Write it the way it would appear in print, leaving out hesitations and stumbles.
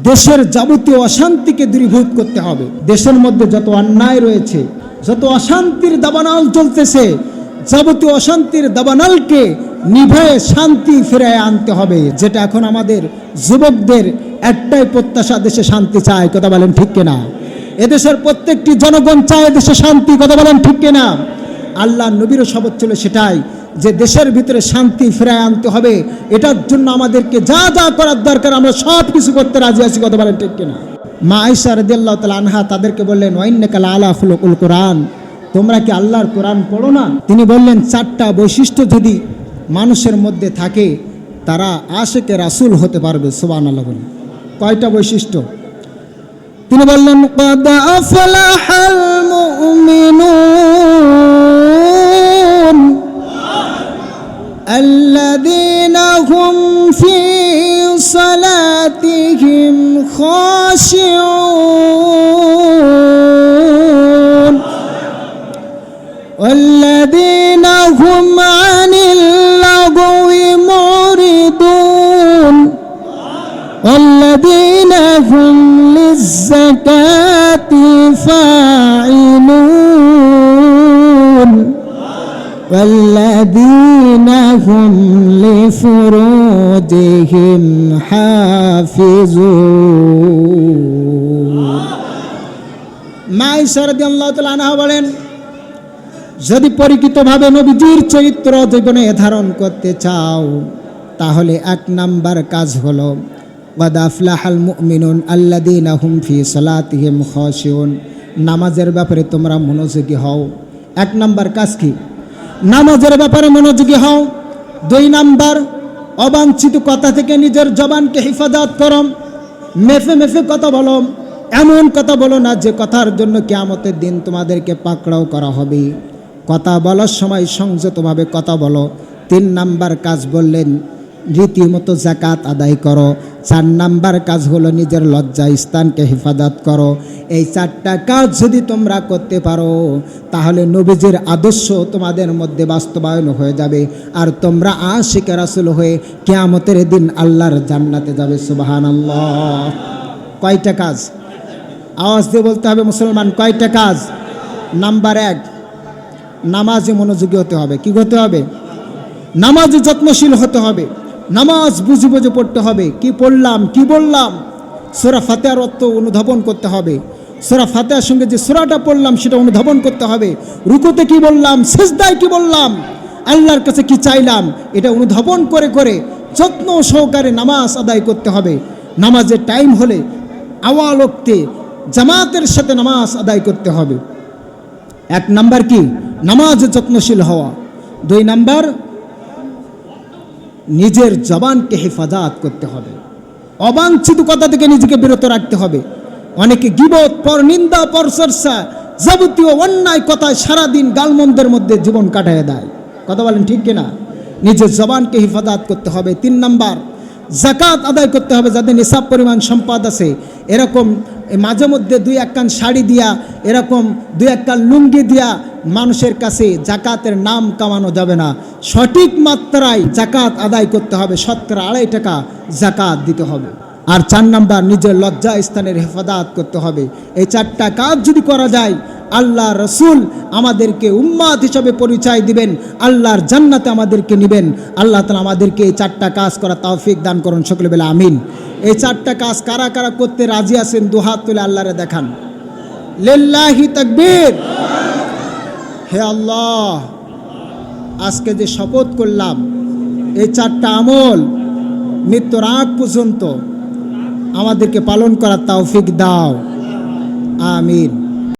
দেশের যাবতীয় অশান্তিকে দূরীভূত করতে হবে। দেশের মধ্যে যত অন্যায় রয়েছে, যত অশান্তির দাবানল চলতেছে, যাবতীয় অশান্তির দাবানলকে নিভায়ে শান্তি ফিরিয়ে আনতে হবে। যেটা এখন আমাদের যুবকদের একটাই প্রত্যাশা, দেশে শান্তি চায়। কথা বলেন ঠিক কিনা? এদেশের প্রত্যেকটি জনগণ চায় দেশে শান্তি। কথা বলেন ঠিক কিনা? আল্লাহ নবীরও শপথ ছিল সেটাই, যে দেশের ভিতরে শান্তি ফিরিয়ে আনতে হবে। এটার জন্য আমাদেরকে যা যা করার দরকার আমরা সব কিছু করতে রাজি আছি। কথা বলেন ঠিক কিনা? মা আয়েশা রাদিয়াল্লাহু তাআলা আনহা তাদেরকে বললেন, ওয়াইন্নাকা লাআলা খুলুকুল কোরআন, তোমরা কি আল্লাহর কোরআন পড়ো না? তিনি বললেন, 4টা বৈশিষ্ট্য যদি মানুষের মধ্যে থাকে তারা আশিকে রাসূল হতে পারবে। সুবহানাল্লাহ বলেন। কয়টা বৈশিষ্ট্য? তিনি বললেন, ক্বাদ আফলাহাল মুমিনুন আল্লাযীনা হুম ফী সালাতিহিম খাশিউন ওয়াল্লাযীনা হুম আনিল লাগওয়ি মুরিদুন والذين هم للزكاة فاعلون والذين هم لفروجهم حافظون। মা আয়েশা রাদিয়াল্লাহু তাআলা আনহা বলেন, যদি পরিচিতভাবে নবীজির চরিত্র জীবনে ধারণ করতে চাও তাহলে 1 নাম্বার কাজ হলো ক্বাদ আফলাহাল মুমিনুন আল্লাযীনা হুম ফী সালাতিহিম খাশিউন, নামাজের ব্যাপারে তোমরা মনোযোগী হও। 1 নাম্বার কাজ কি? নামাজের ব্যাপারে মনোযোগী হও। 2 নাম্বার, অবাঞ্ছিত কথা থেকে নিজের জবানকে হেফাজত করো। মেফে মেফে কথা বলো, এমন কথা বলো না যে কথার জন্য কিয়ামতের দিন তোমাদেরকে পাকড়াও করা হবে। কথা বলার সময় সংযতভাবে কথা বলো। 3 নাম্বার কাজ বললেন, রীতিমতো যাকাত আদায় করো। 4 নাম্বার কাজ হলো নিজের লজ্জা স্থানকে হেফাজত করো। এই 4টা কাজ যদি তোমরা করতে পারো তাহলে নবীজির আদর্শ তোমাদের মধ্যে বাস্তবায়ন হয়ে যাবে, আর তোমরা আশিকে রাসূল হয়ে কিয়ামতের দিন আল্লাহর জান্নাতে যাবে। সুবহানাল্লাহ। কয়টা কাজ? আওয়াজ দিয়ে বলতে হবে মুসলমান, কয়টা কাজ? নাম্বার 1, নামাজে মনোযোগী হতে হবে। কি হতে হবে? নামাজে যত্নশীল হতে হবে। নামাজ বুঝে বুঝে পড়তে হবে। কি পড়লাম, কি বললাম, সূরা ফাতিহার অর্থ অনুধাবন করতে হবে। সূরা ফাতিহার সঙ্গে যে সূরাটা পড়লাম সেটা অনুধাবন করতে হবে। রুকুতে কি বললাম, সিজদায় কি বললাম, আল্লাহর কাছে কি চাইলাম, এটা অনুধাবন করে করে যত্ন সহকারে নামাজ আদায় করতে হবে। নামাজের টাইম হলে আওয়াল ওয়াক্তে জামাতের সাথে নামাজ আদায় করতে হবে। 1 নাম্বার কি? নামাজে যত্নশীল হওয়া। 2 নাম্বার, নিজের জবানকে হেফাজত করতে হবে। অবাঞ্ছিত কথা থেকে নিজেকে বিরত রাখতে হবে। অনেকে গীবত, পরনিন্দা, পরচর্চা, যাবতীয় অন্যায় কথায় সারাদিন গালমন্দের মধ্যে জীবন কাটায় দেয়। কথা বলেন ঠিক কিনা? নিজের জবানকে হেফাজত করতে হবে। 3 নাম্বার, যাকাত আদায় করতে হবে। যাদের নিসাব পরিমাণ সম্পদ আছে এরকম মাঝে মধ্যে 2-1 কান শাড়ি দিয়া, এরকম 2-1 কান লুঙ্গি দিয়া মানুষের কাছে যাকাতের নাম কামানো যাবে না। সঠিক মাত্রায় যাকাত আদায় করতে হবে। 2.5 টাকা যাকাত দিতে হবে। আর 4 নাম্বার, নিজের লজ্জা স্থানের হেফাজত করতে হবে। এই 4টা কাজ যদি করা যায় আল্লাহ রসুল আমাদেরকে উম্মাত হিসাবে পরিচয় দিবেন, আল্লাহর জান্নাতে আমাদেরকে নেবেন। আল্লাহ তাআলা আমাদেরকে এই 4টা কাজ করা তৌফিক দান করুন। সকলে বলে আমিন। এই 4টা কাজ কারা কারা করতে রাজি আছেন? 2 হাত তুলে আল্লাহরে দেখান। লিল্লাহি তাকবীর। হে আল্লাহ, আজকে যে শপথ করলাম এই 4টা আমল মৃত্যুর আগ পর্যন্ত আমাদেরকে পালন করার তৌফিক দাও। আমিন।